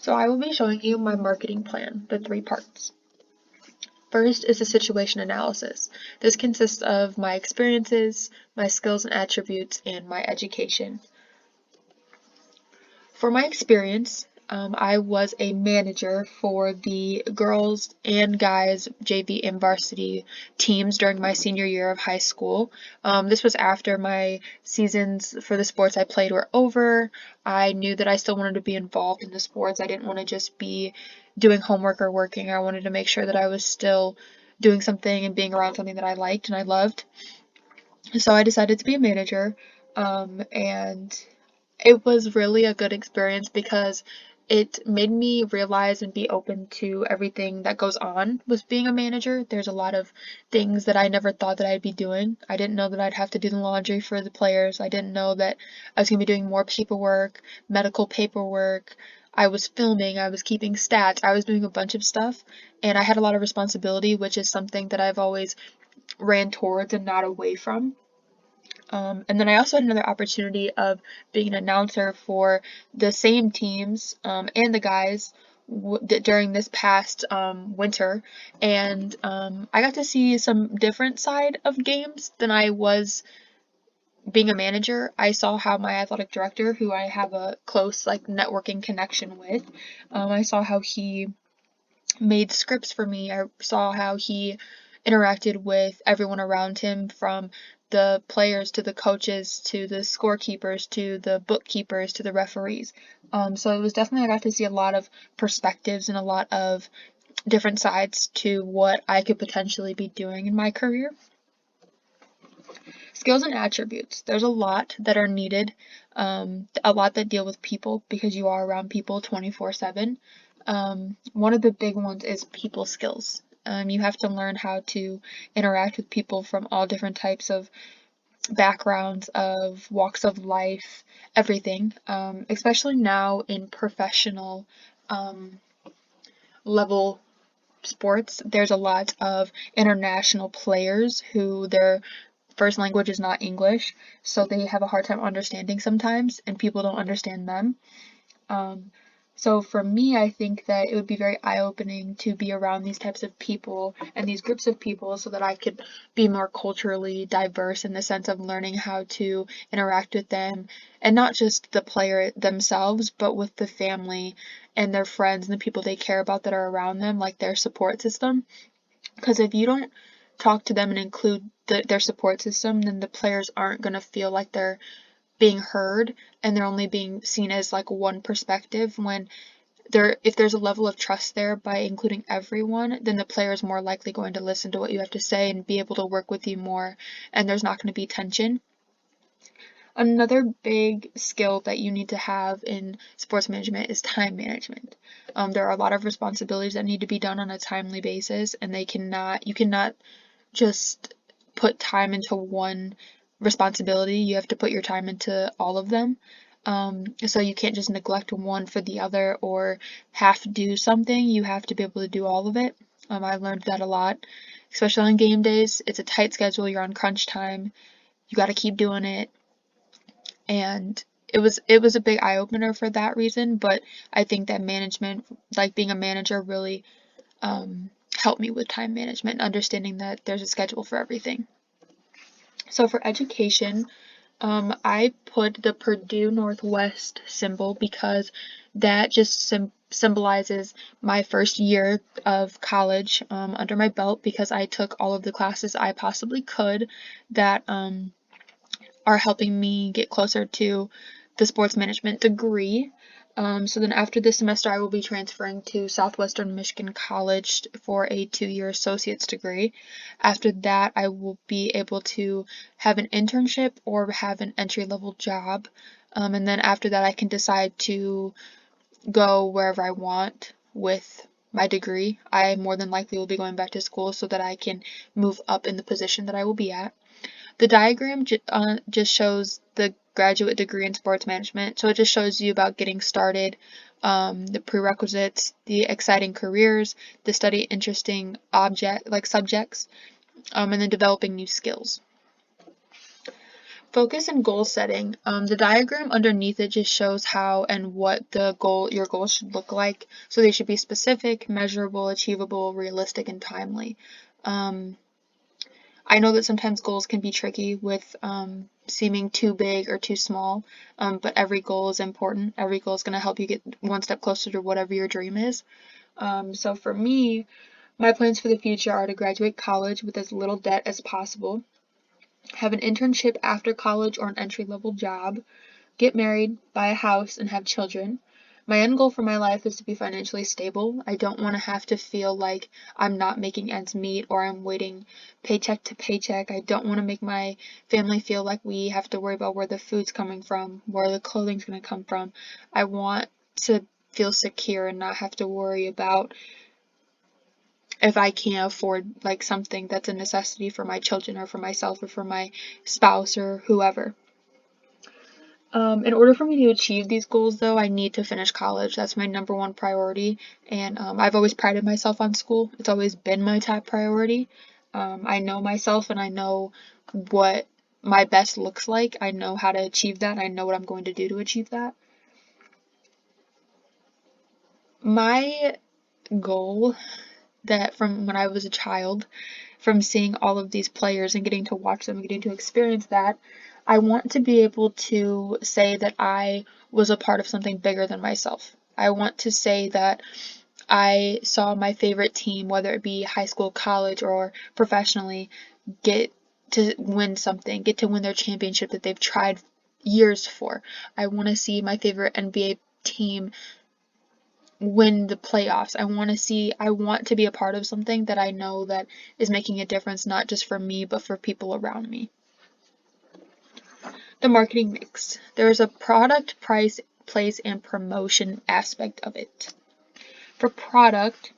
So I will be showing you my marketing plan, the 3 parts. First is the situation analysis. This consists of my experiences, my skills and attributes, and my education. For my experience, I was a manager for the girls and guys JV and varsity teams during my senior year of high school. This was after my seasons for the sports I played were over. I knew that I still wanted to be involved in the sports. I didn't want to just be doing homework or working. I wanted to make sure that I was still doing something and being around something that I liked and I loved. So I decided to be a manager, and it was really a good experience because it made me realize and be open to everything that goes on with being a manager. There's a lot of things that I never thought that I'd be doing. I didn't know that I'd have to do the laundry for the players. I didn't know that I was going to be doing more paperwork, medical paperwork. I was filming, I was keeping stats, I was doing a bunch of stuff, and I had a lot of responsibility, which is something that I've always ran towards and not away from. And then I also had another opportunity of being an announcer for the same teams and the guys during this past winter, and I got to see some different side of games than I was being a manager. I saw how my athletic director, who I have a close like networking connection with, I saw how he made scripts for me. I saw how he interacted with everyone around him, from the players to the coaches to the scorekeepers to the bookkeepers to the referees. So it was definitely, I got to see a lot of perspectives and a lot of different sides to what I could potentially be doing in my career. Skills and attributes. There's a lot that are needed, a lot that deal with people because you are around people 24/7. One of the big ones is people skills. You have to learn how to interact with people from all different types of backgrounds, of walks of life, everything. Especially now in professional level sports, there's a lot of international players who their first language is not English, so they have a hard time understanding sometimes, and people don't understand them. Um, so for me, I think that it would be very eye-opening to be around these types of people and these groups of people so that I could be more culturally diverse in the sense of learning how to interact with them, and not just the player themselves, but with the family and their friends and the people they care about that are around them, like their support system. Because if you don't talk to them and include their support system, then the players aren't going to feel like they're being heard, and they're only being seen as like one perspective. When if there's a level of trust there by including everyone, then the player is more likely going to listen to what you have to say and be able to work with you more, and there's not going to be tension. Another big skill that you need to have in sports management is time management. There are a lot of responsibilities that need to be done on a timely basis, and you cannot just put time into one responsibility. You have to put your time into all of them. So you can't just neglect one for the other or half do something. You have to be able to do all of it. I learned that a lot, especially on game days. It's a tight schedule. You're on crunch time. You got to keep doing it, and it was a big eye opener for that reason. But I think that management, like being a manager, really helped me with time management, understanding that there's a schedule for everything. So for education, I put the Purdue Northwest symbol because that just symbolizes my first year of college under my belt, because I took all of the classes I possibly could that are helping me get closer to the sports management degree. So then after this semester, I will be transferring to Southwestern Michigan College for a 2-year associate's degree. After that, I will be able to have an internship or have an entry-level job. And then after that, I can decide to go wherever I want with my degree. I more than likely will be going back to school so that I can move up in the position that I will be at. The diagram just shows the graduate degree in sports management. So it just shows you about getting started, the prerequisites, the exciting careers, the study interesting subjects, and then developing new skills. Focus and goal setting. The diagram underneath it just shows how and what your goal should look like. So they should be specific, measurable, achievable, realistic, and timely. I know that sometimes goals can be tricky with seeming too big or too small, but every goal is important. Every goal is going to help you get one step closer to whatever your dream is. So for me, my plans for the future are to graduate college with as little debt as possible, have an internship after college or an entry-level job, get married, buy a house, and have children. My end goal for my life is to be financially stable. I don't want to have to feel like I'm not making ends meet or I'm waiting paycheck to paycheck. I don't want to make my family feel like we have to worry about where the food's coming from, where the clothing's going to come from. I want to feel secure and not have to worry about if I can't afford like something that's a necessity for my children or for myself or for my spouse or whoever. In order for me to achieve these goals, though, I need to finish college. That's my number one priority, and I've always prided myself on school. It's always been my top priority. I know myself and I know what my best looks like. I know how to achieve that. I know what I'm going to do to achieve that. My goal that from when I was a child, from seeing all of these players and getting to watch them, getting to experience that, I want to be able to say that I was a part of something bigger than myself. I want to say that I saw my favorite team, whether it be high school, college, or professionally, get to win something, get to win their championship that they've tried years for. I want to see my favorite NBA team win the playoffs. I want to be a part of something that I know that is making a difference, not just for me, but for people around me. The marketing mix. There's a product, price, place, and promotion aspect of it. For product,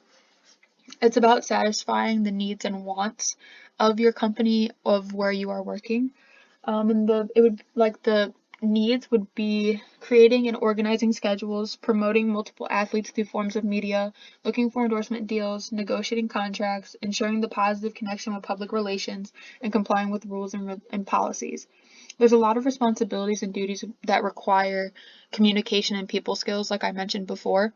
it's about satisfying the needs and wants of your company, of where you are working. And the needs would be creating and organizing schedules, promoting multiple athletes through forms of media, looking for endorsement deals, negotiating contracts, ensuring the positive connection with public relations, and complying with rules and policies. There's a lot of responsibilities and duties that require communication and people skills, like I mentioned before.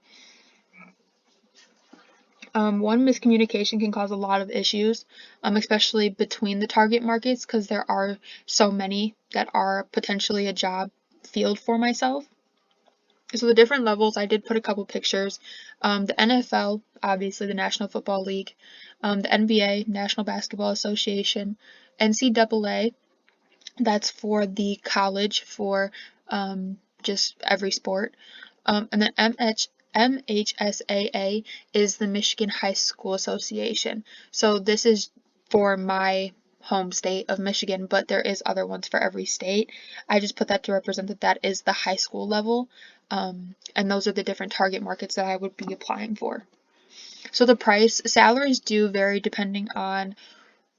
One miscommunication can cause a lot of issues, especially between the target markets, because there are so many that are potentially a job field for myself. So the different levels, I did put a couple pictures. The NFL, obviously the National Football League, the NBA, National Basketball Association, NCAA, that's for the college for just every sport. And then MHSAA is the Michigan High School Association. So this is for my home state of Michigan, but there is other ones for every state. I just put that to represent that that is the high school level, and those are the different target markets that I would be applying for. So the salaries do vary depending on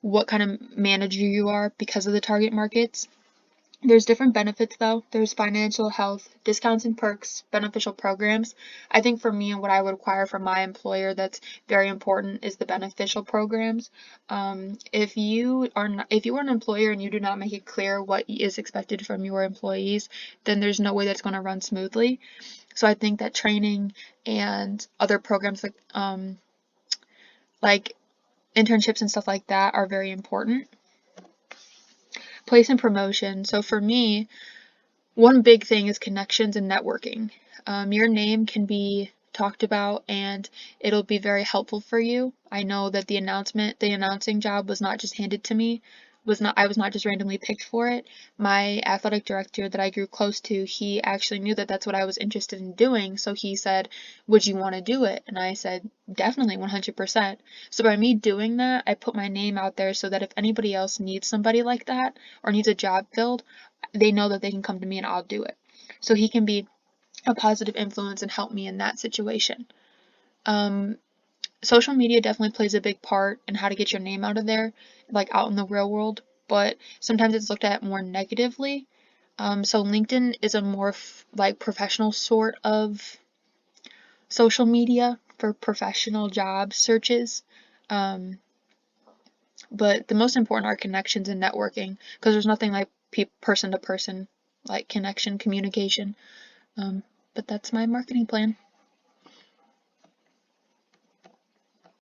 what kind of manager you are because of the target markets. There's different benefits though. There's financial, health, discounts and perks, beneficial programs. I think for me and what I would require from my employer that's very important is the beneficial programs. If you are an employer and you do not make it clear what is expected from your employees, then there's no way that's going to run smoothly. So I think that training and other programs like internships and stuff like that are very important. Place and promotion. So for me, one big thing is connections and networking. Your name can be talked about and it'll be very helpful for you. I know that the announcing job was not just handed to me, I was not just randomly picked for it. My athletic director that I grew close to, he actually knew that that's what I was interested in doing, so he said, "Would you want to do it?" And I said, "Definitely, 100%." So by me doing that, I put my name out there so that if anybody else needs somebody like that or needs a job filled, they know that they can come to me and I'll do it. So he can be a positive influence and help me in that situation. Social media definitely plays a big part in how to get your name out of there, like out in the real world, but sometimes it's looked at more negatively. So LinkedIn is a more like professional sort of social media for professional job searches. But the most important are connections and networking, because there's nothing like person to person, like connection, communication. But that's my marketing plan.